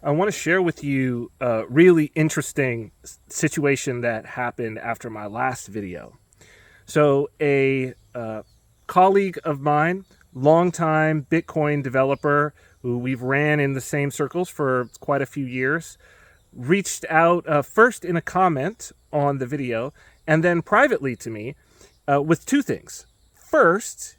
I want to share with you a really interesting situation that happened after my last video. So, a colleague of mine, longtime Bitcoin developer who we've ran in the same circles for quite a few years, reached out first in a comment on the video and then privately to me with two things. First,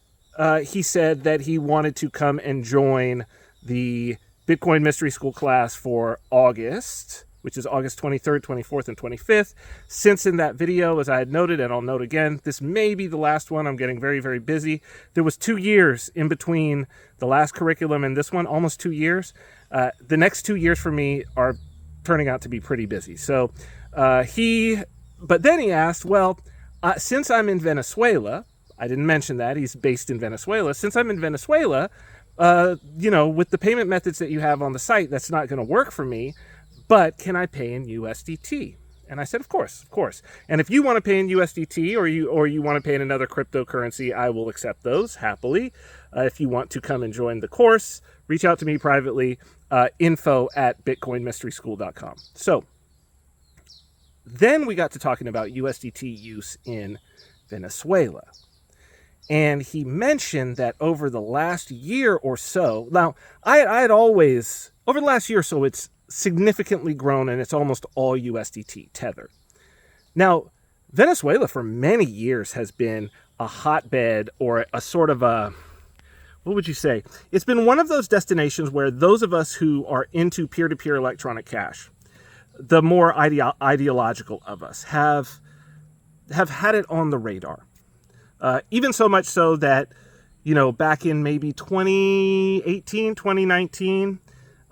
he said that he wanted to come and join the Bitcoin Mystery School class for August, which is August 23rd, 24th, and 25th. Since in that video, as I had noted, and I'll note again, this may be the last one. I'm getting very, very busy. There was 2 years in between the last curriculum and this one, almost 2 years. The next 2 years for me are turning out to be pretty busy. So but then he asked, well, since I'm in Venezuela, I didn't mention that, he's based in Venezuela. Since I'm in Venezuela, with the payment methods that you have on the site, that's not going to work for me, but can I pay in USDT? And I said, of course. And if you want to pay in USDT or you want to pay in another cryptocurrency, I will accept those happily. If you want to come and join the course, reach out to me privately, info@bitcoinmysteryschool.com. So then we got to talking about USDT use in Venezuela. And he mentioned that over the last year or so, now I had always, over the last year or so, it's significantly grown and it's almost all USDT, Tether. Now, Venezuela for many years has been a hotbed or a sort of a, what would you say? It's been one of those destinations where those of us who are into peer-to-peer electronic cash, the more ideological of us, have had it on the radar. Even so much so that, back in maybe 2018, 2019,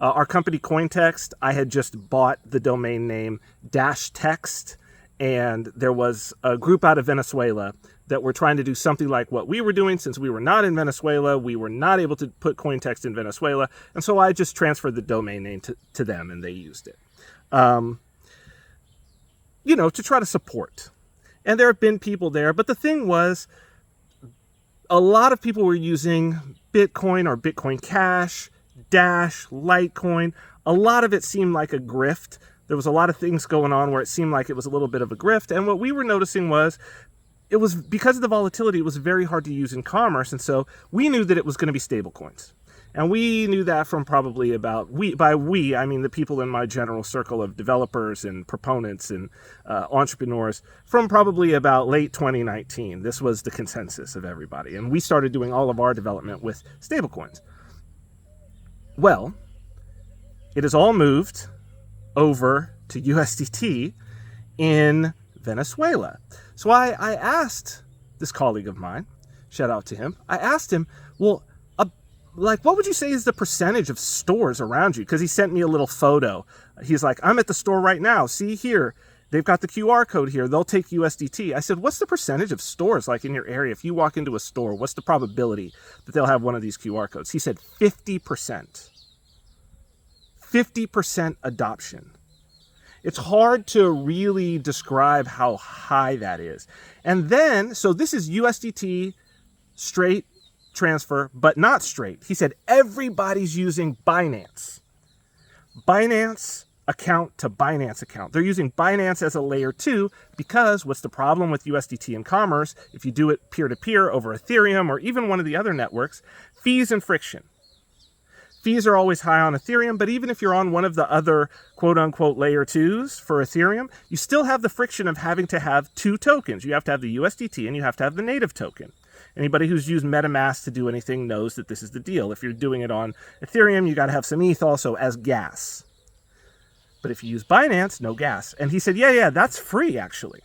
our company Cointext, I had just bought the domain name -text, and there was a group out of Venezuela that were trying to do something like what we were doing. Since we were not in Venezuela, we were not able to put Cointext in Venezuela, and so I just transferred the domain name to them, and they used it, to try to support. And there have been people there, but the thing was, a lot of people were using Bitcoin or Bitcoin Cash, Dash, Litecoin. A lot of it seemed like a grift. There was a lot of things going on where it seemed like it was a little bit of a grift. And what we were noticing was, it was because of the volatility, it was very hard to use in commerce. And so we knew that it was going to be stable coins. And we knew that from probably about, I mean the people in my general circle of developers and proponents and entrepreneurs, from probably about late 2019. This was the consensus of everybody. And we started doing all of our development with stablecoins. Well, it has all moved over to USDT in Venezuela. So I asked this colleague of mine, shout out to him, I asked him, well, what would you say is the percentage of stores around you? Because he sent me a little photo. He's like, I'm at the store right now. See here, they've got the QR code here. They'll take USDT. I said, what's the percentage of stores like in your area? If you walk into a store, what's the probability that they'll have one of these QR codes? He said 50%. 50% adoption. It's hard to really describe how high that is. And then, so this is USDT straight transfer, but not straight. He said everybody's using Binance account to Binance account. They're using Binance as a layer 2 because what's the problem with USDT in commerce? If you do it peer-to-peer over Ethereum or even one of the other networks, fees and friction. Fees are always high on Ethereum, but even if you're on one of the other quote-unquote layer 2s for Ethereum, you still have the friction of having to have two tokens. You have to have the USDT and you have to have the native token. Anybody who's used MetaMask to do anything knows that this is the deal. If you're doing it on Ethereum, you got to have some ETH also as gas. But if you use Binance, no gas. And he said, yeah, that's free actually.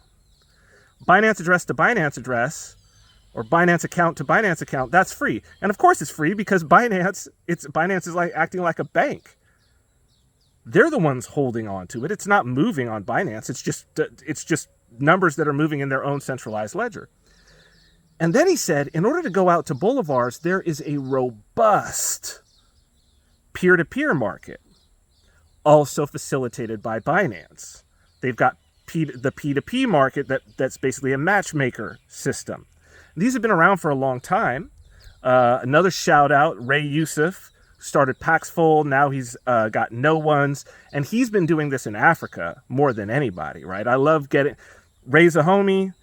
Binance address to Binance address, or Binance account to Binance account, that's free. And of course it's free because Binance is like acting like a bank. They're the ones holding on to it. It's not moving on Binance. It's just numbers that are moving in their own centralized ledger. And then he said, in order to go out to bolivars, there is a robust peer-to-peer market, also facilitated by Binance. They've got the P2P market that's basically a matchmaker system. These have been around for a long time. Another shout out, Ray Youssef, started packs full. Now he's got no ones. And he's been doing this in Africa more than anybody, right? I love raise a homie.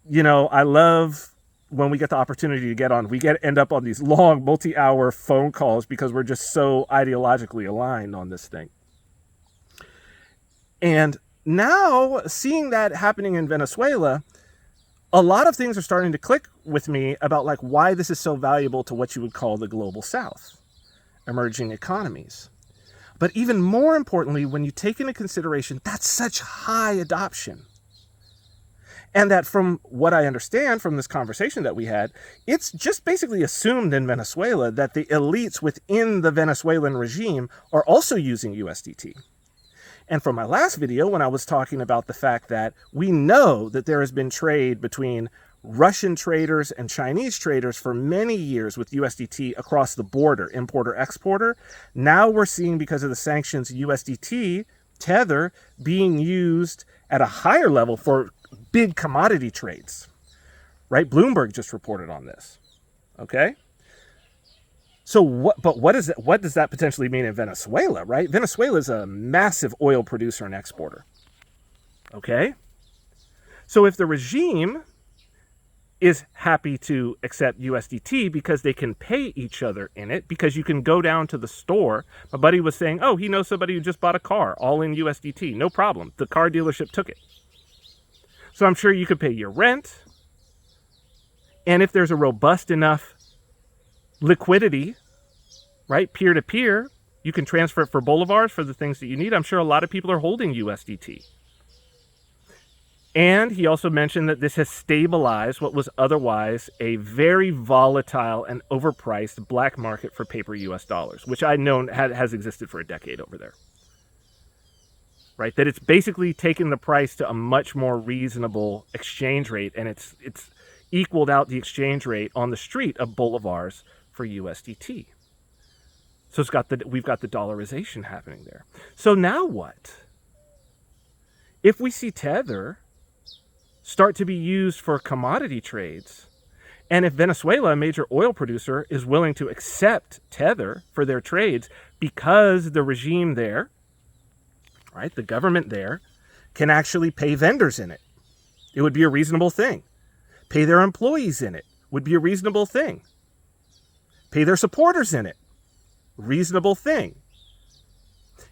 You know, I love when we get the opportunity to get on. End up on these long multi-hour phone calls because we're just so ideologically aligned on this thing. And now seeing that happening in Venezuela, a lot of things are starting to click with me about like why this is so valuable to what you would call the global South, emerging economies. But even more importantly, when you take into consideration that's such high adoption, and that from what I understand from this conversation that we had, it's just basically assumed in Venezuela that the elites within the Venezuelan regime are also using USDT. And from my last video, when I was talking about the fact that we know that there has been trade between Russian traders and Chinese traders for many years with USDT across the border, importer-exporter, now we're seeing, because of the sanctions, USDT, Tether, being used at a higher level for big commodity trades, right? Bloomberg just reported on this, okay? So what does that potentially mean in Venezuela, right? Venezuela is a massive oil producer and exporter. Okay? So if the regime is happy to accept USDT because they can pay each other in it, because you can go down to the store. My buddy was saying, oh, he knows somebody who just bought a car all in USDT. No problem. The car dealership took it. So I'm sure you could pay your rent. And if there's a robust enough liquidity, right, peer-to-peer, you can transfer it for bolivars for the things that you need. I'm sure a lot of people are holding USDT. And he also mentioned that this has stabilized what was otherwise a very volatile and overpriced black market for paper US dollars, which I know has existed for a decade over there. Right, that it's basically taken the price to a much more reasonable exchange rate, and it's equaled out the exchange rate on the street of bolivars for USDT. So we've got the dollarization happening there. So now what? If we see Tether start to be used for commodity trades, and if Venezuela, a major oil producer, is willing to accept Tether for their trades because the regime there, right, the government there, can actually pay vendors in it, it would be a reasonable thing. Pay their employees in it would be a reasonable thing. Pay their supporters in it, reasonable thing.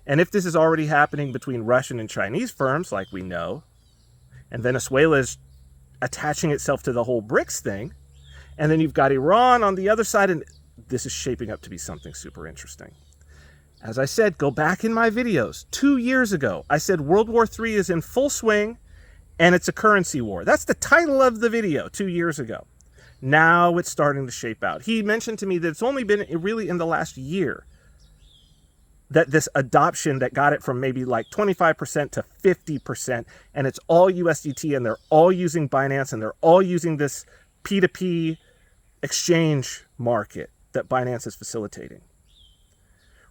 And if this is already happening between Russian and Chinese firms, like we know, and Venezuela is attaching itself to the whole BRICS thing, and then you've got Iran on the other side, and this is shaping up to be something super interesting. As I said, go back in my videos. 2 years ago, I said World War III is in full swing, and it's a currency war. That's the title of the video 2 years ago. Now it's starting to shape out. He mentioned to me that it's only been really in the last year that this adoption that got it from maybe like 25% to 50%, and it's all USDT, and they're all using Binance, and they're all using this P2P exchange market that Binance is facilitating.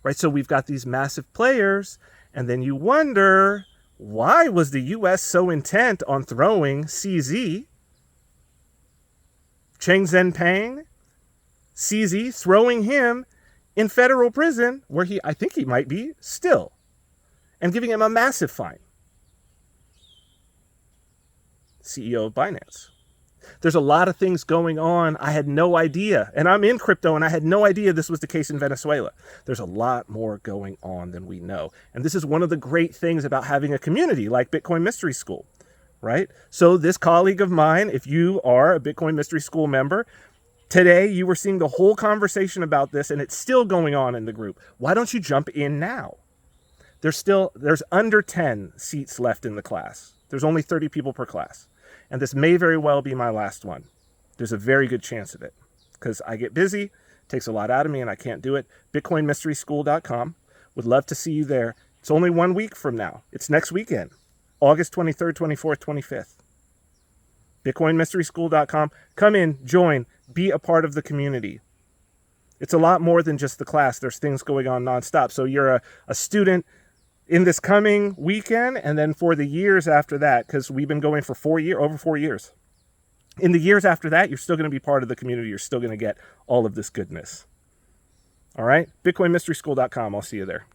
Right, so we've got these massive players, and then you wonder, why was the US so intent on throwing CZ, Cheng Zenpeng, CZ, throwing him in federal prison, where I think he might be still, and giving him a massive fine. CEO of Binance. There's a lot of things going on. I had no idea. And I'm in crypto, and I had no idea this was the case in Venezuela. There's a lot more going on than we know. And this is one of the great things about having a community like Bitcoin Mystery School, right? So this colleague of mine, if you are a Bitcoin Mystery School member, today you were seeing the whole conversation about this, and it's still going on in the group. Why don't you jump in now? There's under 10 seats left in the class. There's only 30 people per class. And this may very well be my last one. There's a very good chance of it, because I get busy, it takes a lot out of me, and I can't do it. BitcoinMysterySchool.com. Would love to see you there. It's only 1 week from now. It's next weekend, August 23rd, 24th, 25th. BitcoinMysterySchool.com. Come in, join, be a part of the community. It's a lot more than just the class. There's things going on nonstop. So you're a student in this coming weekend, and then for the years after that, because we've been going for over 4 years. In the years after that, you're still going to be part of the community. You're still going to get all of this goodness. All right, bitcoinmysteryschool.com. I'll see you there.